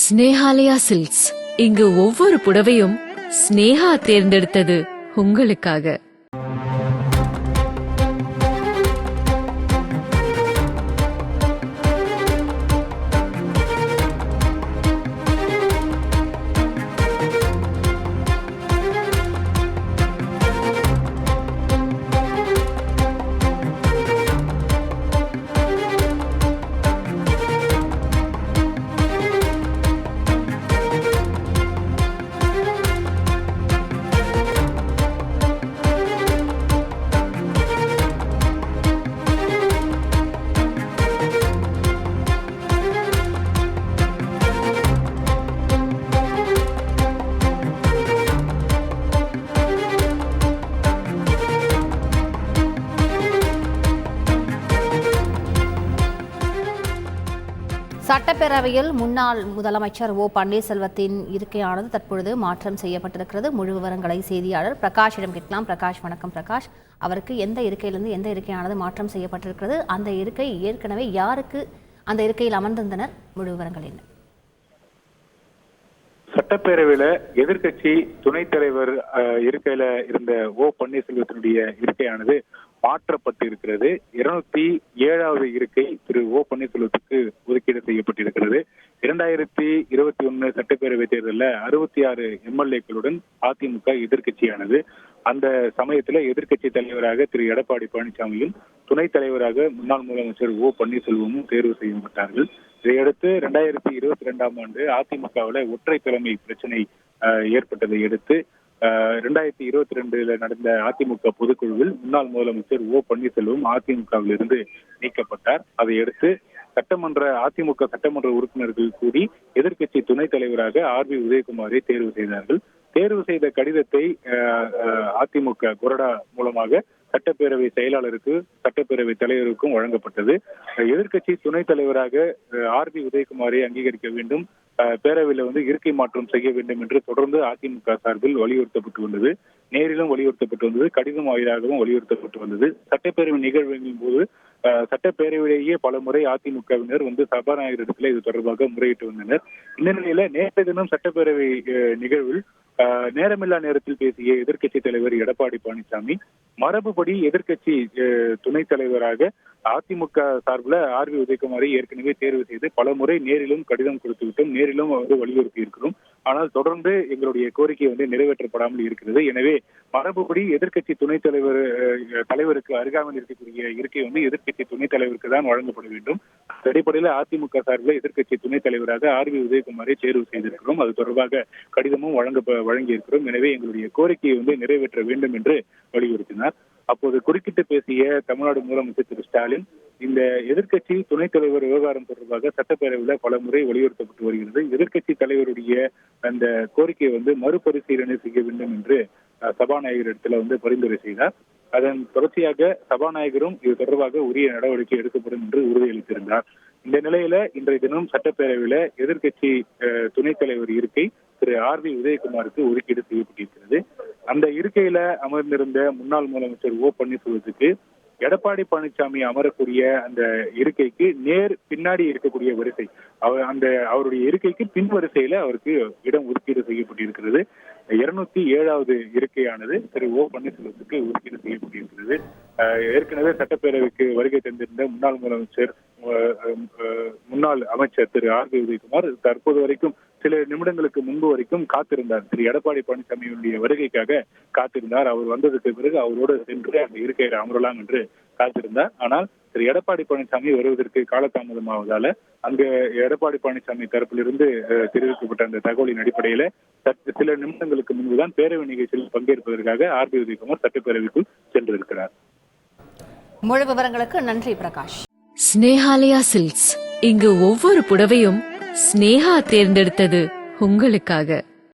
Snehalaya silks. இங்கு ஒவ்வொரு புடவையும் ஸ்னேஹா தேர்ந்தெடுத்தது உங்களுக்காக. சட்டப்பேரவையில் முன்னாள் முதலமைச்சர் ஓ பன்னீர்செல்வத்தின் இருக்கையானது தற்பொழுது மாற்றம் செய்யப்பட்டிருக்கிறது. முழு விவரங்களை செய்தியாளர் பிரகாஷிடம் கேட்கலாம். பிரகாஷ், வணக்கம். பிரகாஷ், அவருக்கு எந்த இருக்கையிலிருந்து எந்த இருக்கையானது மாற்றம் செய்யப்பட்டிருக்கிறது? அந்த இருக்கை ஏற்கனவே யாருக்கு அந்த இருக்கையில் அமர்ந்திருந்தனர்? முழு விவரங்கள் என்ன? சட்டப்பேரவையில எதிர்கட்சி துணைத் தலைவர் இருக்கையில இருந்த ஓ பன்னீர்செல்வத்தினுடைய இருக்கையானது மாற்றப்பட்டு இருக்கிறது. 207வது இருக்கை திரு ஓ பன்னீர்செல்வத்துக்கு ஒதுக்கீடு செய்யப்பட்டிருக்கிறது. 2021 சட்டப்பேரவை தேர்தலில் 66 எம்எல்ஏக்களுடன் அதிமுக எதிர்கட்சியானது. அந்த சமயத்துல எதிர்கட்சி தலைவராக திரு எடப்பாடி பழனிசாமியும் துணைத் தலைவராக முன்னாள் முதலமைச்சர் ஓ பன்னீர்செல்வமும் தேர்வு செய்யப்பட்டார்கள். இதையடுத்து 2022ஆம் ஆண்டு அதிமுகவில் ஒற்றை தலைமை பிரச்சனை ஏற்பட்டதை அடுத்து 2022 நடந்த அதிமுக பொதுக்குழுவில் முன்னாள் முதலமைச்சர் ஓ பன்னீர்செல்வம் அதிமுகவில் இருந்து நீக்கப்பட்டார். அதையடுத்து அதிமுக சட்டமன்ற உறுப்பினர்கள் கூடி எதிர்கட்சி துணைத் தலைவராக ஆர்.பி. உதயகுமாரை தேர்வு செய்தார்கள். தேர்வு செய்த கடிதத்தை அதிமுக கொறடா மூலமாக சட்டப்பேரவை செயலாளருக்கு சட்டப்பேரவை தலைவருக்கும் வழங்கப்பட்டது. எதிர்கட்சி துணைத் தலைவராக ஆர்.பி. உதயகுமாரை அங்கீகரிக்க வேண்டும், பேரவையில இருக்கை மாற்றம் செய்ய வேண்டும் என்று தொடர்ந்து அதிமுக சார்பில் வலியுறுத்தப்பட்டு வந்தது. நேரிலும் வலியுறுத்தப்பட்டு வந்தது, கடிதம் வாயிலாகவும் வலியுறுத்தப்பட்டு வந்தது. சட்டப்பேரவை நிகழ்வுகளின் போது சட்டப்பேரவையிலேயே பல முறை அதிமுகவினர் சபாநாயகரிடத்தில் இது தொடர்பாக முறையிட்டு வந்தனர். இந்த நிலையில நேற்று தினம் சட்டப்பேரவை நிகழ்வில் நேரமில்லா நேரத்தில் பேசிய எதிர்கட்சி தலைவர் எடப்பாடி பழனிசாமி மரபுபடி எதிர்கட்சி துணைத் தலைவராக அதிமுக சார்பில் ஆர்.பி. உதயகுமாரை ஏற்கனவே தேர்வு செய்து பல முறை நேரிலும் கடிதம் கொடுத்து விட்டோம், நேரிலும் வலியுறுத்தி இருக்கிறோம். ஆனால் தொடர்ந்து எங்களுடைய கோரிக்கை நிறைவேற்றப்படாமல் இருக்கிறது. எனவே மரபுபடி எதிர்கட்சி துணைத் தலைவருக்கு அருகாமல் இருக்கக்கூடிய இருக்கை எதிர்கட்சி துணைத் தலைவருக்கு தான் வழங்கப்பட வேண்டும். அடிப்படையில் அதிமுக சார்பில் எதிர்கட்சி துணைத் தலைவராக ஆர்.பி. உதயகுமாரை தேர்வு செய்திருக்கிறோம். அது தொடர்பாக கடிதமும் வழங்கியிருக்கிறோம். எனவே எங்களுடைய கோரிக்கையை நிறைவேற்ற வேண்டும் என்று வலியுறுத்தினார். அப்போது குறுக்கிட்டு பேசிய தமிழ்நாடு முதலமைச்சர் திரு ஸ்டாலின், இந்த எதிர்கட்சி துணைத் தலைவர் விவகாரம் தொடர்பாக சட்டப்பேரவையில் பல முறை வலியுறுத்தப்பட்டு வருகிறது. எதிர்கட்சி தலைவருடைய அந்த கோரிக்கையை மறுபரிசீலனை செய்ய வேண்டும் என்று சபாநாயகரிடத்துல பரிந்துரை செய்தார். அதன் தொடர்ச்சியாக சபாநாயகரும் இது தொடர்பாக உரிய நடவடிக்கை எடுக்கப்படும் என்று உறுதியளித்திருந்தார். இந்த நிலையில இன்றைய தினம் சட்டப்பேரவையில எதிர்கட்சி துணைத் தலைவர் இருக்கை திரு ஆர்.பி. உதயகுமாருக்கு ஒதுக்கீடு செய்யப்பட்டிருக்கிறது. அந்த இருக்கையில அமர்ந்திருந்த முன்னாள் முதலமைச்சர் ஓ பன்னீர்செல்வத்துக்கு எடப்பாடி பழனிசாமி அமரக்கூடிய அந்த இருக்கைக்கு நேர் பின்னாடி இருக்கக்கூடிய வரிசை, அவருடைய இருக்கைக்கு பின் வரிசையில அவருக்கு இடம் ஒதுக்கீடு செய்யப்பட்டிருக்கிறது. 207வது இருக்கையானது திரு ஓ பன்னீர்செல்வத்துக்கு ஒதுக்கீடு செய்யப்பட்டிருக்கிறது. ஏற்கனவே சட்டப்பேரவைக்கு வருகை தந்திருந்த முன்னாள் அமைச்சர் திரு ஆர்.பி. உதயகுமார் தற்போது வரைக்கும் சில நிமிடங்களுக்கு முன்பு வரைக்கும் காத்திருந்தார். திரு எடப்பாடி பழனிசாமியுடைய வருகைக்காக காத்திருந்தார். அவர் வந்ததுக்கு பிறகு அவரோடு சென்று அந்த இருக்கையில் அமரலாம் என்று காத்திருந்தார். ஆனால் திரு எடப்பாடி பழனிசாமி வருவதற்கு காலதாமதமாவதால அங்கு எடப்பாடி பழனிசாமி தரப்பிலிருந்து தெரிவிக்கப்பட்ட அந்த தகவலின் அடிப்படையில சில நிமிடங்களுக்கு முன்புதான் பேரவை நிகழ்ச்சியில் பங்கேற்பதற்காக ஆர்.பி. உதயகுமார் சட்டப்பேரவைக்குள் சென்றிருக்கிறார். முழு விவரங்களுக்கு நன்றி பிரகாஷ். ஸ்னேஹாலயா சில்க்ஸ். இங்கு ஒவ்வொரு புடவையும் ஸ்னேஹா தேர்ந்தெடுத்தது உங்களுக்காக.